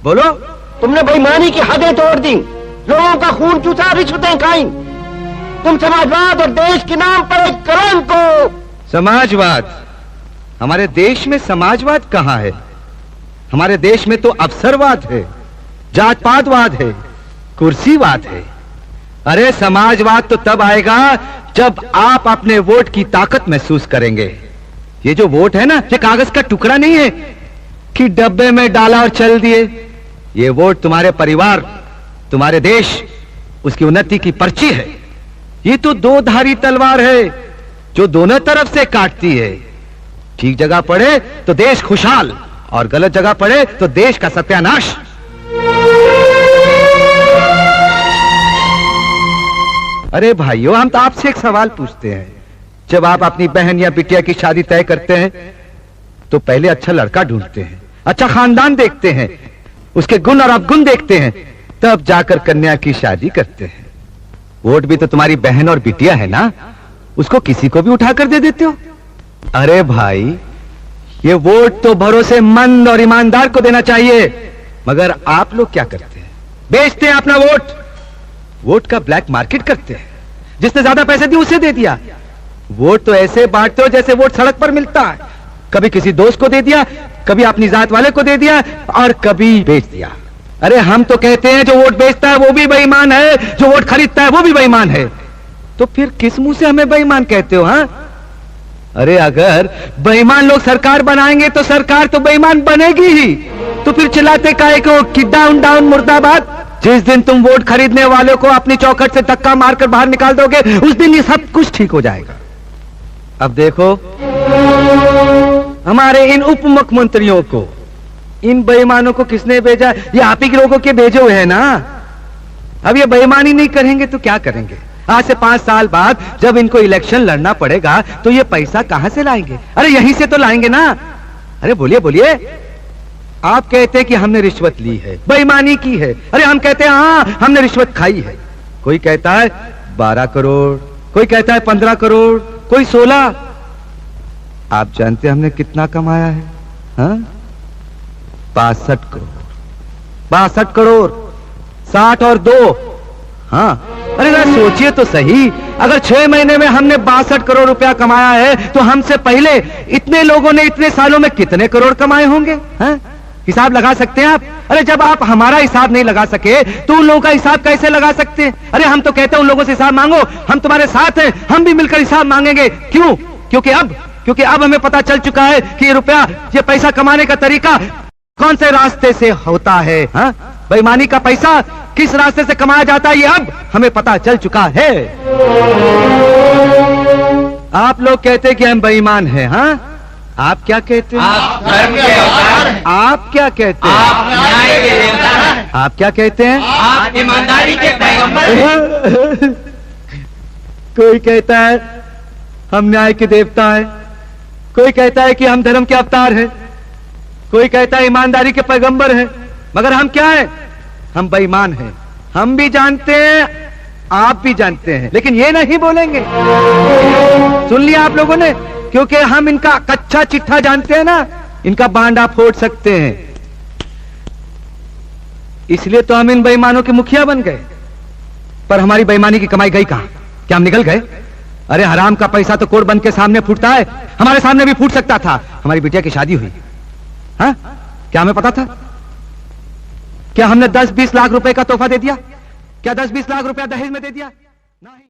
बोलो। तुमने बेईमानी की हदें तोड़ दी, लोगों का खून चूसा, रिश्वतें खाई। तुम समाजवाद और देश के नाम पर एक कलंक को। समाजवाद? हमारे देश में समाजवाद कहां है? हमारे देश में तो अवसरवाद है, जात पातवाद है, कुर्सीवाद है। अरे समाजवाद तो तब आएगा जब आप अपने वोट की ताकत महसूस करेंगे। ये जो वोट है ना, ये कागज का टुकड़ा नहीं है कि डब्बे में डाला और चल दिए। ये वोट तुम्हारे परिवार, तुम्हारे देश, उसकी उन्नति की पर्ची है। ये तो दो धारी तलवार है जो दोनों तरफ से काटती है। ठीक जगह पड़े तो देश खुशहाल, और गलत जगह पड़े तो देश का सत्यानाश। अरे भाइयों, हम तो आपसे एक सवाल पूछते हैं। जब आप अपनी बहन या बिटिया की शादी तय करते हैं तो पहले अच्छा लड़का ढूंढते हैं, अच्छा खानदान देखते हैं, उसके गुण और अवगुण देखते हैं, तब जाकर कन्या की शादी करते हैं। वोट भी तो तुम्हारी बहन और बिटिया है ना, उसको किसी को भी उठाकर दे देते हो। अरे भाई, ये वोट तो भरोसेमंद और ईमानदार को देना चाहिए। मगर आप लोग क्या करते हैं? बेचते हैं अपना वोट, वोट का ब्लैक मार्केट करते हैं। जिसने ज्यादा पैसे दिए उसे दे दिया। वोट तो ऐसे बांटते हो जैसे वोट सड़क पर मिलता है। कभी किसी दोस्त को दे दिया, कभी अपनी जात वाले को दे दिया, और कभी बेच दिया। अरे हम तो कहते हैं जो वोट बेचता है वो भी बेईमान है, जो वोट खरीदता है वो भी बेईमान है। तो फिर किस मुंह से हमें बेईमान कहते हो? हाँ, अरे अगर बेईमान लोग सरकार बनाएंगे तो सरकार तो बेईमान बनेगी ही। तो फिर चिल्लाते काहे को कि डाउन डाउन मुर्दाबाद? जिस दिन तुम वोट खरीदने वालों को अपनी चौखट से धक्का मारकर बाहर निकाल दोगे, उस दिन ये सब कुछ ठीक हो जाएगा। अब देखो, हमारे इन उप मुख्यमंत्रियों को, इन बेईमानों को किसने भेजा? ये आप ही के लोगों के भेजे हुए हैं ना। अब ये बेईमानी नहीं करेंगे तो क्या करेंगे? आज से 5 साल बाद जब इनको इलेक्शन लड़ना पड़ेगा तो ये पैसा कहां से लाएंगे? अरे यहीं से तो लाएंगे ना। अरे बोलिए बोलिए। आप कहते हैं कि हमने रिश्वत ली है, बेईमानी की है। अरे हम कहते हैं हाँ, हमने रिश्वत खाई है। कोई कहता है 12 करोड़, कोई कहता है 15 करोड़, कोई 16। आप जानते हैं हमने कितना कमाया है? हाँ, 62 करोड़। 62 करोड़, 60 और 2। हाँ, अरे जरा सोचिए तो सही, अगर 6 महीने में हमने 62 करोड़ रुपया कमाया है तो हमसे पहले इतने लोगों ने इतने सालों में कितने करोड़ कमाए होंगे? हाँ? हिसाब लगा सकते हैं आप? अरे जब आप हमारा हिसाब नहीं लगा सके तो उन लोगों का हिसाब कैसे लगा सकते हैं? अरे हम तो कहते हैं उन लोगों से हिसाब मांगो, हम तुम्हारे साथ हैं, हम भी मिलकर हिसाब मांगेंगे। क्यों? क्योंकि अब हमें पता चल चुका है कि ये रुपया, ये पैसा कमाने का तरीका कौन से रास्ते से होता है। हाँ? बेईमानी का पैसा किस रास्ते से कमाया जाता है, ये अब हमें पता चल चुका है। आप लोग कहते हैं कि हम बेईमान हैं। हाँ, आप क्या कहते हैं? आप धर्म के अवतार हैं। आप क्या कहते हैं? आप न्याय के देवता हैं। आप क्या कहते हैं? आप ईमानदारी के पैगंबर हैं। कोई कहता है हम न्याय के देवता हैं, कोई कहता है कि हम धर्म के अवतार हैं, कोई कहता है ईमानदारी के पैगंबर हैं। मगर हम क्या हैं? हम बेईमान हैं। हम भी जानते हैं, आप भी जानते हैं, लेकिन ये नहीं बोलेंगे। सुन लिया आप लोगों ने? क्योंकि हम इनका कच्चा चिट्ठा जानते हैं ना, इनका बांडा फोड़ सकते हैं। इसलिए तो हम इन बेईमानों के मुखिया बन गए। पर हमारी बेईमानी की कमाई गई कहां? क्या हम निकल गए? अरे हराम का पैसा तो कोर्ट बंद के सामने फूटता है, हमारे सामने भी फूट सकता था। हमारी बिटिया की शादी हुई, हाँ? क्या हमें पता था? क्या हमने 10-20 लाख रुपए का तोहफा दे दिया? क्या 10-20 लाख रुपया दहेज में दे दिया? नहीं।